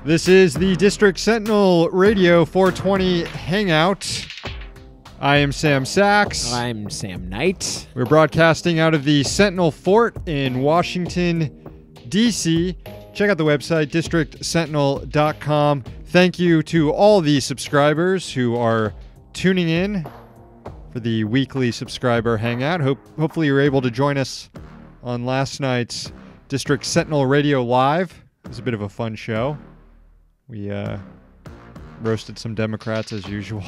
This is the District Sentinel Radio 420 Hangout. I am Sam Sachs. I'm Sam Knight. We're broadcasting out of the Sentinel Fort in Washington, D.C. Check out the website, districtsentinel.com. Thank you to all the subscribers who are tuning in for the weekly subscriber hangout. Hopefully you're able to join us on last night's District Sentinel Radio Live. It was a bit of a fun show. We roasted some Democrats as usual.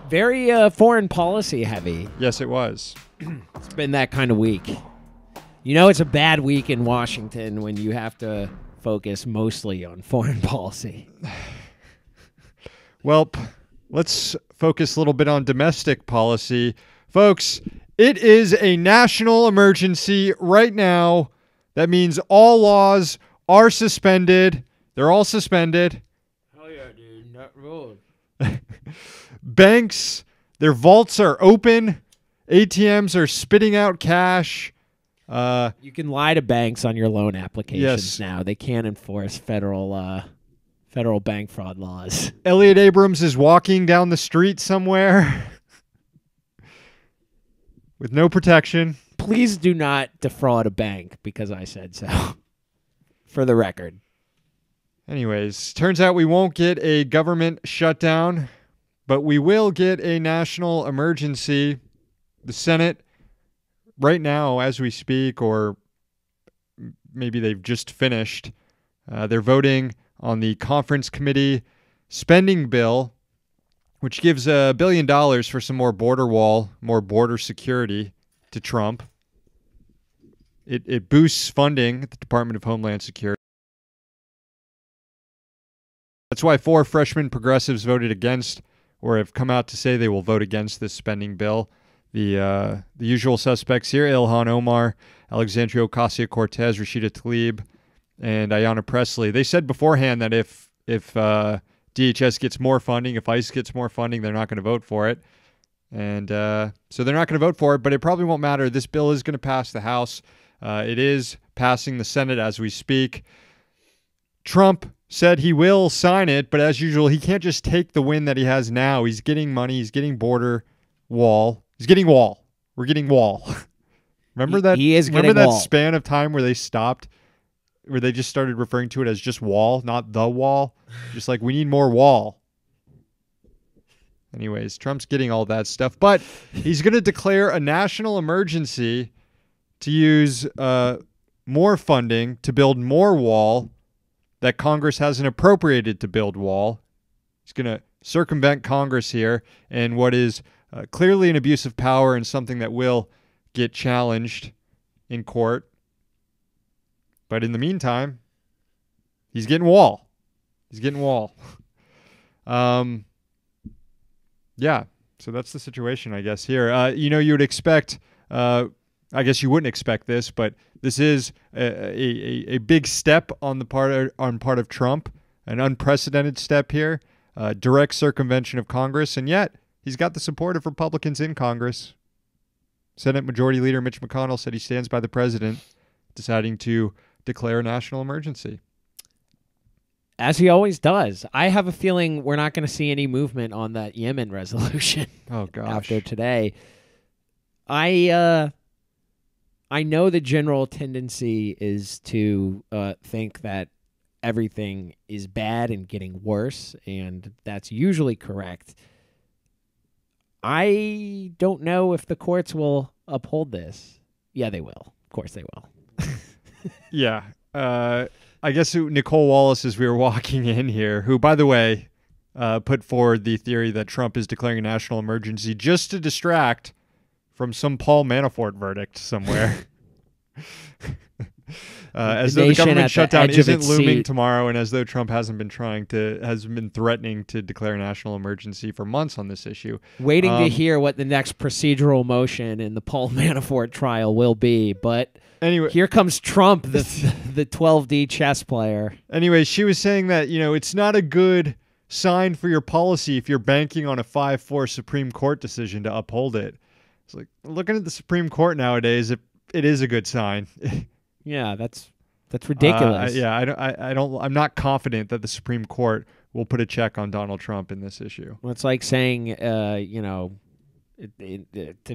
Very foreign policy heavy. Yes, it was. It's been that kind of week. You know, it's a bad week in Washington when you have to focus mostly on foreign policy. Well, let's focus a little bit on domestic policy. Folks, it is a national emergency right now. That means all laws are suspended. They're all suspended. Hell yeah, dude. Not rude. Banks, their vaults are open. ATMs are spitting out cash. You can lie to banks on your loan applications now. They can't enforce federal bank fraud laws. Elliot Abrams is walking down the street somewhere with no protection. Please do not defraud a bank because I said so. For the record. Anyways, turns out we won't get a government shutdown, but we will get a national emergency. The Senate, right now as we speak, or maybe they've just finished, they're voting on the conference committee spending bill, which gives $1 billion for some more border wall, more border security to Trump. It boosts funding at the Department of Homeland Security. That's why 4 freshman progressives voted against, or have come out to say they will vote against this spending bill. The usual suspects here: Ilhan Omar, Alexandria Ocasio-Cortez, Rashida Tlaib, and Ayanna Pressley. They said beforehand that if DHS gets more funding, if ICE gets more funding, they're not going to vote for it. And so they're not going to vote for it, but it probably won't matter. This bill is going to pass the House. It is passing the Senate as we speak. Trump said he will sign it, but as usual, he can't just take the win that he has now. He's getting money. He's getting border wall. He's getting wall. We're getting wall. Remember that? He is remember getting that wall. span of time where they stopped, where they just started referring to it as just wall, not the wall. Just like, we need more wall. Anyways, Trump's getting all that stuff, but he's going to declare a national emergency to use more funding to build more wall that Congress hasn't appropriated to build wall. He's going to circumvent Congress here, and what is clearly an abuse of power and something that will get challenged in court. But in the meantime, he's getting wall. He's getting wall. Yeah, so that's the situation, I guess, here. You would expect, I guess you wouldn't expect this, but this is a big step on part of Trump, an unprecedented step here, direct circumvention of Congress, and yet he's got the support of Republicans in Congress. Senate Majority Leader Mitch McConnell said he stands by the president deciding to declare a national emergency. As he always does. I have a feeling we're not going to see any movement on that Yemen resolution. Oh, gosh. After today. I know the general tendency is to think that everything is bad and getting worse, and that's usually correct. I don't know if the courts will uphold this. Yeah, they will. Of course they will. Yeah. I guess Nicole Wallace, as we were walking in here, who, by the way, put forward the theory that Trump is declaring a national emergency just to distract from some Paul Manafort verdict somewhere. As though the government shutdown isn't looming tomorrow, and as though Trump has been threatening to declare a national emergency for months on this issue. Waiting to hear what the next procedural motion in the Paul Manafort trial will be, but anyway, here comes Trump, the 12D chess player. Anyway, she was saying that, it's not a good sign for your policy if you're banking on a 5-4 Supreme Court decision to uphold it. It's like, looking at the Supreme Court nowadays, it is a good sign. Yeah, that's That's ridiculous. I'm not confident that the Supreme Court will put a check on Donald Trump in this issue. Well, it's like saying, to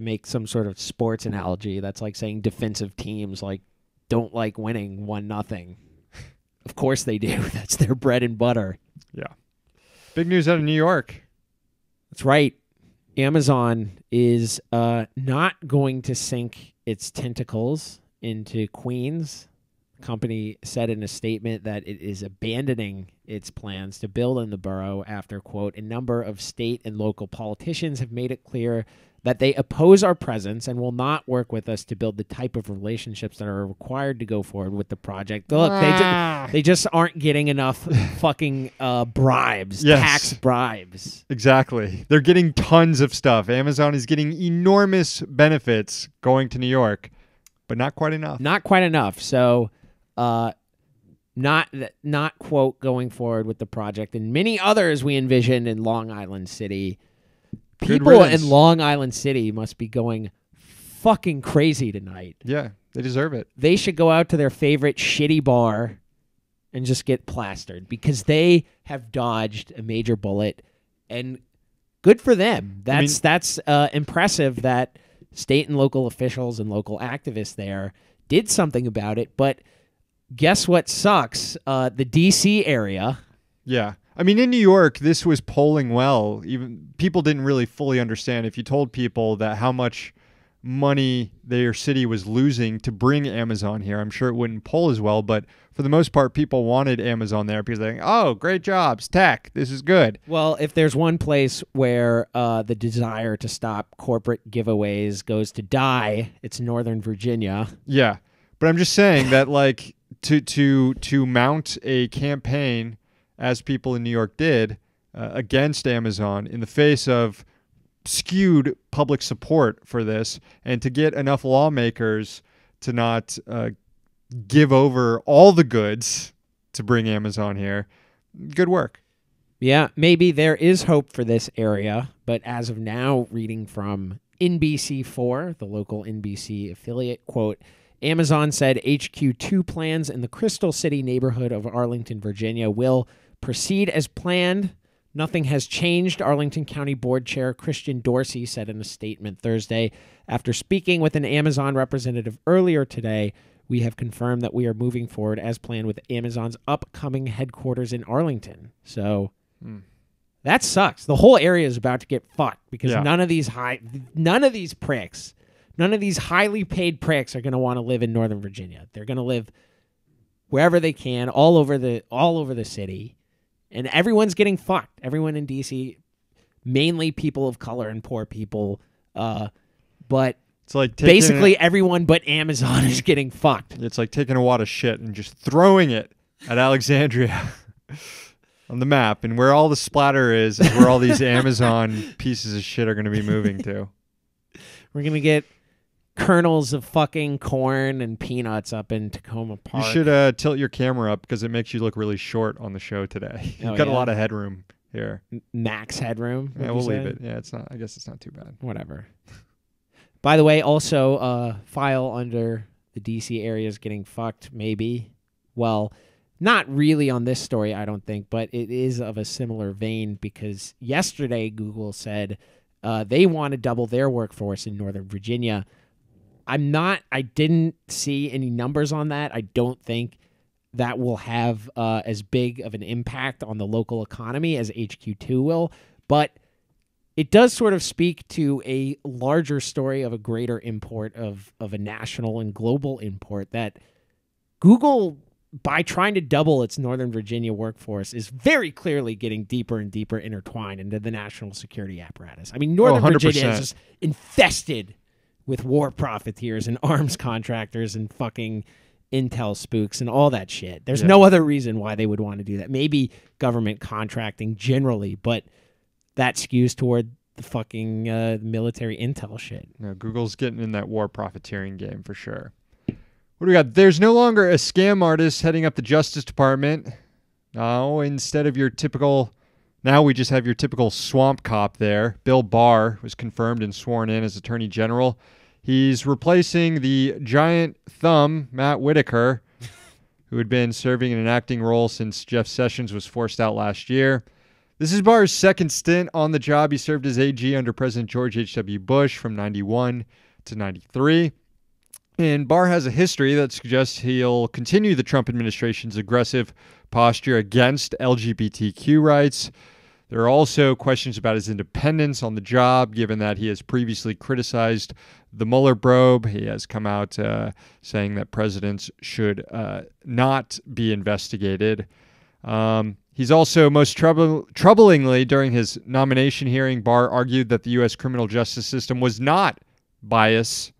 make some sort of sports analogy, that's like saying defensive teams don't like winning 1-0. Of course they do. That's their bread and butter. Yeah. Big news out of New York. That's right. Amazon is not going to sink its tentacles into Queens. The company said in a statement that it is abandoning its plans to build in the borough after, quote, a number of state and local politicians have made it clear that they oppose our presence and will not work with us to build the type of relationships that are required to go forward with the project. Look, they just aren't getting enough fucking bribes, tax bribes. Exactly. They're getting tons of stuff. Amazon is getting enormous benefits going to New York, but not quite enough. Not quite enough. So, not quote going forward with the project, and many others we envision in Long Island City. People in Long Island City must be going fucking crazy tonight. Yeah, they deserve it. They should go out to their favorite shitty bar and just get plastered because they have dodged a major bullet, and good for them. That's impressive that state and local officials and local activists there did something about it. But guess what sucks? The D.C. area. Yeah. I mean, in New York, this was polling well. Even people didn't really fully understand. If you told people that how much money their city was losing to bring Amazon here, I'm sure it wouldn't poll as well. But for the most part, people wanted Amazon there because they're like, oh, great jobs, tech, this is good. Well, if there's one place where the desire to stop corporate giveaways goes to die, it's Northern Virginia. Yeah, but I'm just saying that like to mount a campaign as people in New York did, against Amazon in the face of skewed public support for this, and to get enough lawmakers to not give over all the goods to bring Amazon here. Good work. Yeah, maybe there is hope for this area, but as of now, reading from NBC4, the local NBC affiliate, quote, Amazon said HQ2 plans in the Crystal City neighborhood of Arlington, Virginia will proceed as planned. Nothing has changed, Arlington County Board Chair Christian Dorsey said in a statement Thursday. After speaking with an Amazon representative earlier today, we have confirmed that we are moving forward as planned with Amazon's upcoming headquarters in Arlington. So that sucks. The whole area is about to get fucked because none of these highly paid pricks are going to want to live in Northern Virginia. They're going to live wherever they can, all over the city. And everyone's getting fucked. Everyone in D.C., mainly people of color and poor people. But it's like basically everyone but Amazon is getting fucked. It's like taking a wad of shit and just throwing it at Alexandria on the map. And where all the splatter is where all these Amazon pieces of shit are going to be moving to. We're going to get kernels of fucking corn and peanuts up in Tacoma Park. You should tilt your camera up because it makes you look really short on the show today. You've got a lot of headroom here. Max headroom. Yeah, we'll leave it. Yeah, I guess it's not too bad. Whatever. By the way, also file under the DC area is getting fucked. Maybe. Well, not really on this story, I don't think, but it is of a similar vein because yesterday Google said they want to double their workforce in Northern Virginia. I didn't see any numbers on that. I don't think that will have as big of an impact on the local economy as HQ2 will, but it does sort of speak to a larger story of a greater import of a national and global import that Google, by trying to double its Northern Virginia workforce, is very clearly getting deeper and deeper intertwined into the national security apparatus. I mean, Northern Virginia is just infested with war profiteers and arms contractors and fucking intel spooks and all that shit. There's no other reason why they would want to do that. Maybe government contracting generally, but that skews toward the fucking military intel shit. No, Google's getting in that war profiteering game for sure. What do we got? There's no longer a scam artist heading up the Justice Department. No, instead of your typical... Now we just have your typical swamp cop there. Bill Barr was confirmed and sworn in as Attorney General. He's replacing the giant thumb, Matt Whitaker, who had been serving in an acting role since Jeff Sessions was forced out last year. This is Barr's second stint on the job. He served as AG under President George H.W. Bush from 91 to 93. And Barr has a history that suggests he'll continue the Trump administration's aggressive posture against LGBTQ rights. There are also questions about his independence on the job, given that he has previously criticized the Mueller probe. He has come out saying that presidents should not be investigated. He's also, most troublingly, during his nomination hearing, Barr argued that the U.S. criminal justice system was not biased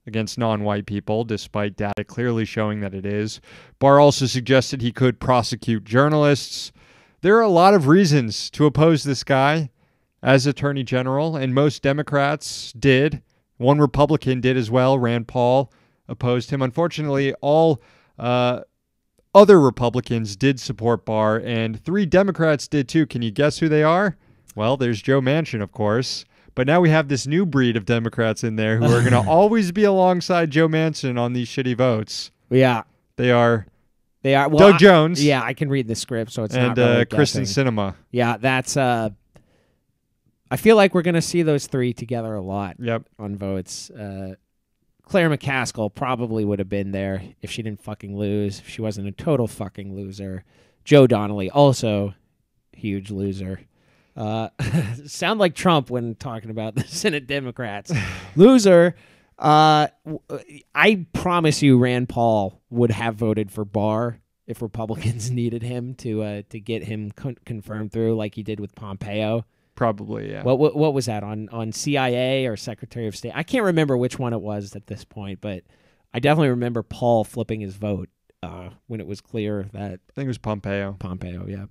against non-white people, despite data clearly showing that it is. Barr also suggested he could prosecute journalists. There are a lot of reasons to oppose this guy as Attorney General, and most Democrats did. One Republican did as well. Rand Paul opposed him. Unfortunately, all other Republicans did support Barr, and 3 Democrats did too. Can you guess who they are? Well, there's Joe Manchin, of course. But now we have this new breed of Democrats in there who are going to always be alongside Joe Manchin on these shitty votes. Yeah. They are well, Doug Jones. Yeah, I can read the script, so it's and not really Kristen guessing. Sinema. Yeah, that's... I feel like we're going to see those 3 together a lot on votes. Claire McCaskill probably would have been there if she didn't fucking lose, if she wasn't a total fucking loser. Joe Donnelly, also huge loser. Sound like Trump when talking about the Senate Democrats. Loser. I promise you Rand Paul would have voted for Barr if Republicans needed him to get him confirmed through like he did with Pompeo. Probably, yeah. What was that, on CIA or Secretary of State? I can't remember which one it was at this point, but I definitely remember Paul flipping his vote when it was clear that... I think it was Pompeo. Pompeo, yeah.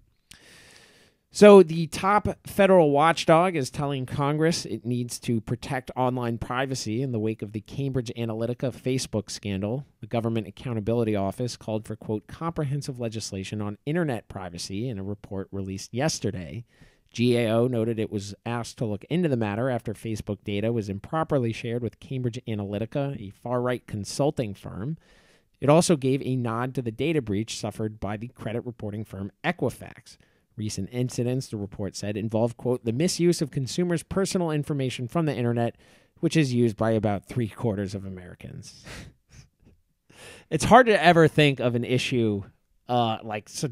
So the top federal watchdog is telling Congress it needs to protect online privacy in the wake of the Cambridge Analytica Facebook scandal. The Government Accountability Office called for, quote, comprehensive legislation on internet privacy in a report released yesterday. GAO noted it was asked to look into the matter after Facebook data was improperly shared with Cambridge Analytica, a far-right consulting firm. It also gave a nod to the data breach suffered by the credit reporting firm Equifax. Recent incidents, the report said, involved, quote, the misuse of consumers' personal information from the internet, which is used by about 3/4 of Americans. It's hard to ever think of an issue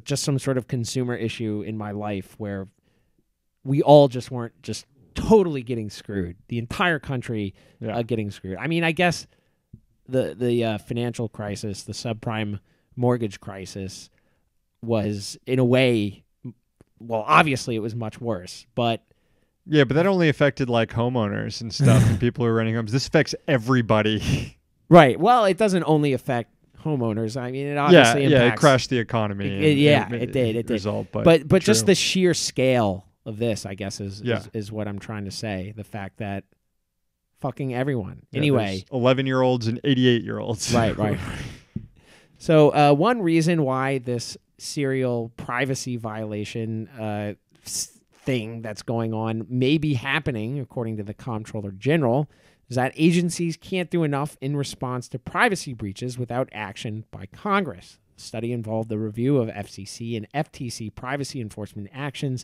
just some sort of consumer issue in my life where we all just weren't just totally getting screwed. The entire country getting screwed. I mean, I guess the financial crisis, the subprime mortgage crisis was, in a way... Well, obviously it was much worse, but... Yeah, but that only affected, like, homeowners and stuff, and people who are renting homes. This affects everybody. Right. Well, it doesn't only affect homeowners. I mean, it obviously impacts... Yeah, it crashed the economy. It did. It did. But just the sheer scale of this, I guess, is what I'm trying to say. The fact that fucking everyone. Yeah, anyway. 11-year-olds and 88-year-olds. Right. So one reason why this serial privacy violation thing that's going on may be happening, according to the Comptroller General, is that agencies can't do enough in response to privacy breaches without action by Congress. The study involved the review of FCC and FTC privacy enforcement actions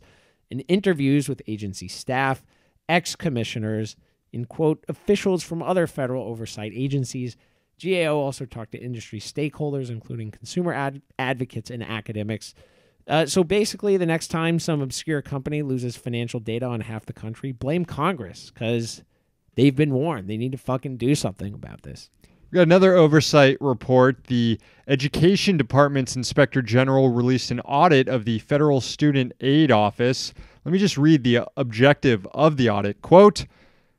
and interviews with agency staff, ex-commissioners, and, quote, officials from other federal oversight agencies. GAO also talked to industry stakeholders, including consumer advocates and academics. So basically, the next time some obscure company loses financial data on half the country, blame Congress, because they've been warned. They need to fucking do something about this. We got another oversight report. The Education Department's Inspector General released an audit of the Federal Student Aid Office. Let me just read the objective of the audit. Quote,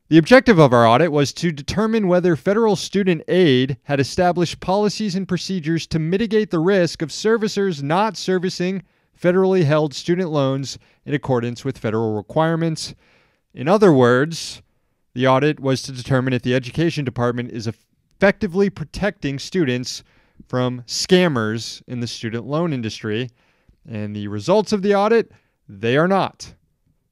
the objective of our audit was to determine whether federal student aid had established policies and procedures to mitigate the risk of servicers not servicing federally held student loans in accordance with federal requirements. In other words, the audit was to determine if the Education Department is effectively protecting students from scammers in the student loan industry. And the results of the audit, they are not.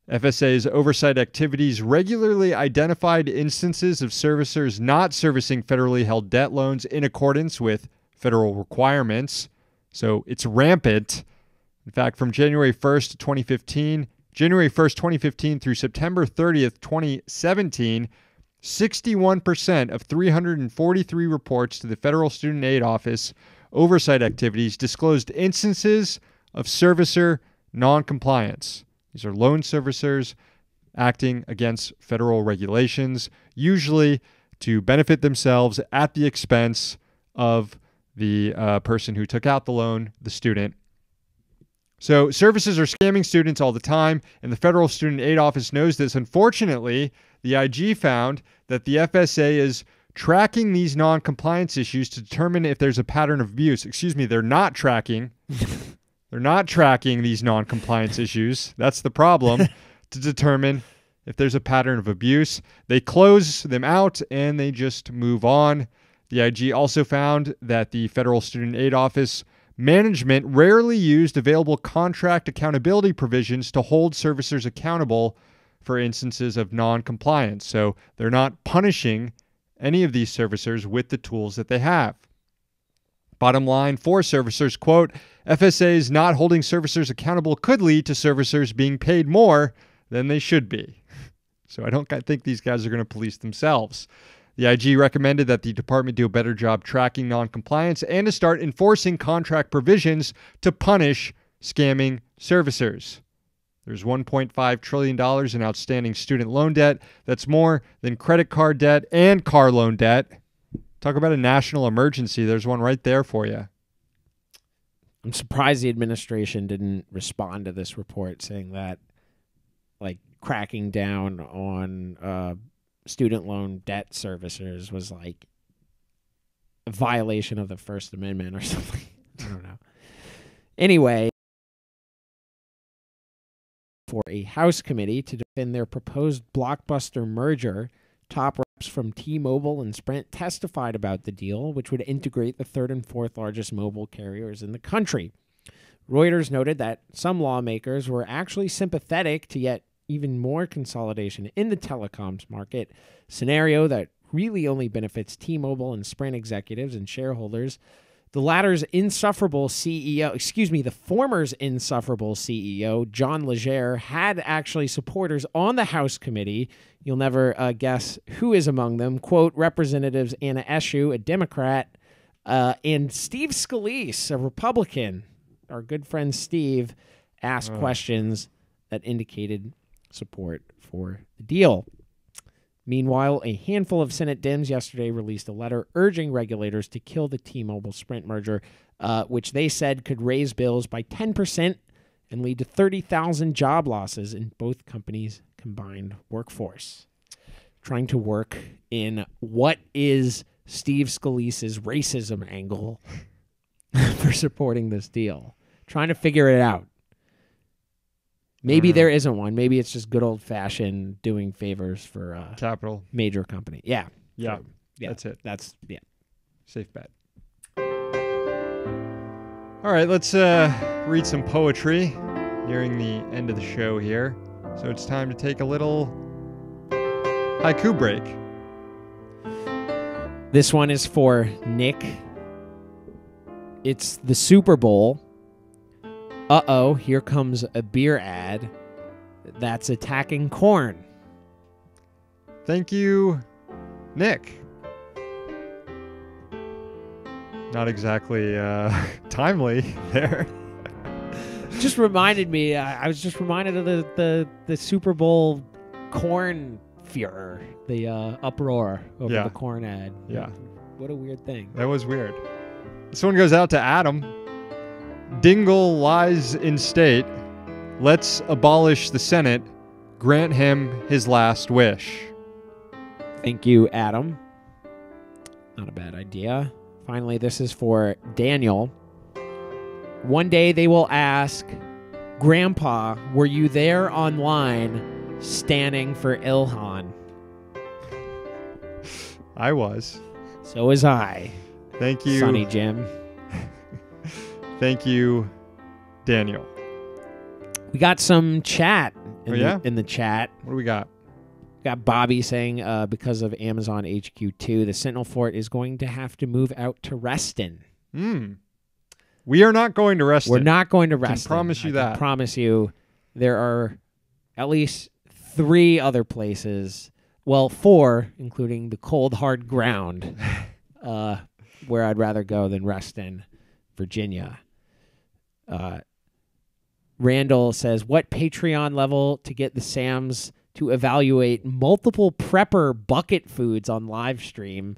FSA's oversight activities regularly identified instances of servicers not servicing federally held debt loans in accordance with federal requirements. So it's rampant. In fact, from January 1st, 2015 through September 30th, 2017, 61% of 343 reports to the Federal Student Aid Office oversight activities disclosed instances of servicer noncompliance. These are loan servicers acting against federal regulations, usually to benefit themselves at the expense of the person who took out the loan, the student. So services are scamming students all the time, and the Federal Student Aid Office knows this. Unfortunately, the IG found that the FSA is tracking these non-compliance issues to determine if there's a pattern of abuse. Excuse me, they're not tracking. They're not tracking these non-compliance issues. That's the problem. To determine if there's a pattern of abuse. They close them out and they just move on. The IG also found that the Federal Student Aid Office management rarely used available contract accountability provisions to hold servicers accountable for instances of non-compliance. So they're not punishing any of these servicers with the tools that they have. Bottom line for servicers, quote, FSA's not holding servicers accountable could lead to servicers being paid more than they should be. So I think these guys are going to police themselves. The IG recommended that the department do a better job tracking noncompliance and to start enforcing contract provisions to punish scamming servicers. There's $1.5 trillion in outstanding student loan debt. That's more than credit card debt and car loan debt. Talk about a national emergency. There's one right there for you. I'm surprised the administration didn't respond to this report saying that, like, cracking down on student loan debt servicers was like a violation of the First Amendment or something. I don't know. Anyway, for a House committee to defend their proposed blockbuster merger, top reps from T-Mobile and Sprint testified about the deal, which would integrate the third and fourth largest mobile carriers in the country. Reuters noted that some lawmakers were actually sympathetic to yet even more consolidation in the telecoms market, scenario that really only benefits T-Mobile and Sprint executives and shareholders. The former's insufferable CEO, John Legere, had actually supporters on the House committee. You'll never guess who is among them. Quote, Representatives Anna Eshoo, a Democrat, and Steve Scalise, a Republican. Our good friend Steve asked questions that indicated support for the deal. Meanwhile, a handful of Senate Dems yesterday released a letter urging regulators to kill the T-Mobile Sprint merger, which they said could raise bills by 10% and lead to 30,000 job losses in both companies' combined workforce. Trying to work in what is Steve Scalise's racism angle for supporting this deal. Trying to figure it out. Maybe there isn't one. Maybe it's just good old-fashioned doing favors for capital major company. Yeah. Yeah. So, yeah. That's it. That's, yeah. Safe bet. All right, let's read some poetry nearing the end of the show here. So it's time to take a little haiku break. This one is for Nick. It's the Super Bowl. Uh-oh, here comes a beer ad that's attacking corn. Thank you, Nick. Not exactly timely there. Just reminded me, I was just reminded of the Super Bowl corn furor, the uproar over the corn ad. Yeah. What a weird thing. That was weird. This one goes out to Adam. Dingle lies in state. Let's abolish the Senate. Grant him his last wish. Thank you, Adam. Not a bad idea. Finally, this is for Daniel. One day they will ask, Grandpa, were you there online standing for Ilhan? I was. So was I. Thank you. Sonny Jim. Thank you, Daniel. We got some chat in the chat. What do we got? Got Bobby saying because of Amazon HQ2, the Sentinel Fort is going to have to move out to Reston. We are not going to Reston. We're not going to Reston. I can promise you that. I can promise you there are at least 3 other places, well, 4, including the cold, hard ground, where I'd rather go than Reston, Virginia. Randall says, what Patreon level to get the Sams to evaluate multiple prepper bucket foods on live stream?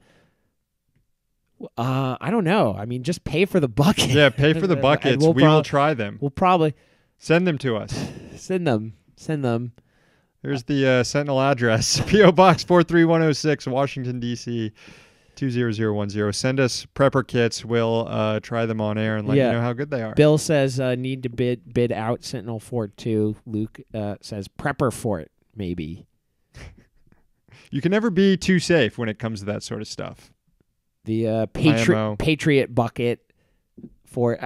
I don't know. I mean, just pay for the bucket. Yeah, pay for the buckets. We will try them. We'll probably send them to us. Send them. Here's the Sentinel address. P.O. Box 43106, Washington, D.C., 20010. Send us prepper kits. We'll try them on air and let you know how good they are. Bill says need to bid out Sentinel Fort 2. Luke says prepper fort, maybe. You can never be too safe when it comes to that sort of stuff. The Patriot bucket for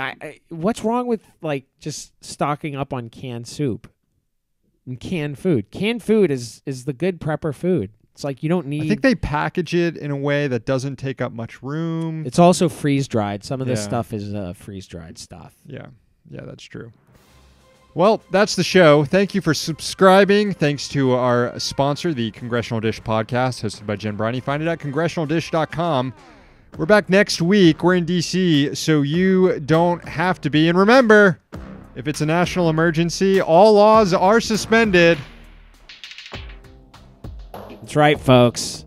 what's wrong with like just stocking up on canned soup and canned food? Canned food is the good prepper food. It's like you don't need. I think they package it in a way that doesn't take up much room. It's also freeze dried. Some of this stuff is freeze dried stuff. Yeah, that's true. Well, that's the show. Thank you for subscribing. Thanks to our sponsor, the Congressional Dish Podcast, hosted by Jen Briney. Find it at congressionaldish.com. We're back next week. We're in D.C., so you don't have to be. And remember, if it's a national emergency, all laws are suspended. That's right, folks.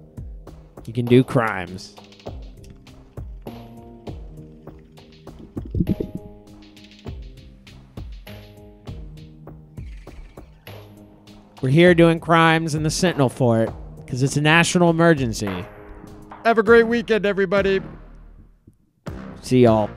You can do crimes. We're here doing crimes in the Sentinel Fort because it's a national emergency. Have a great weekend, everybody. See y'all.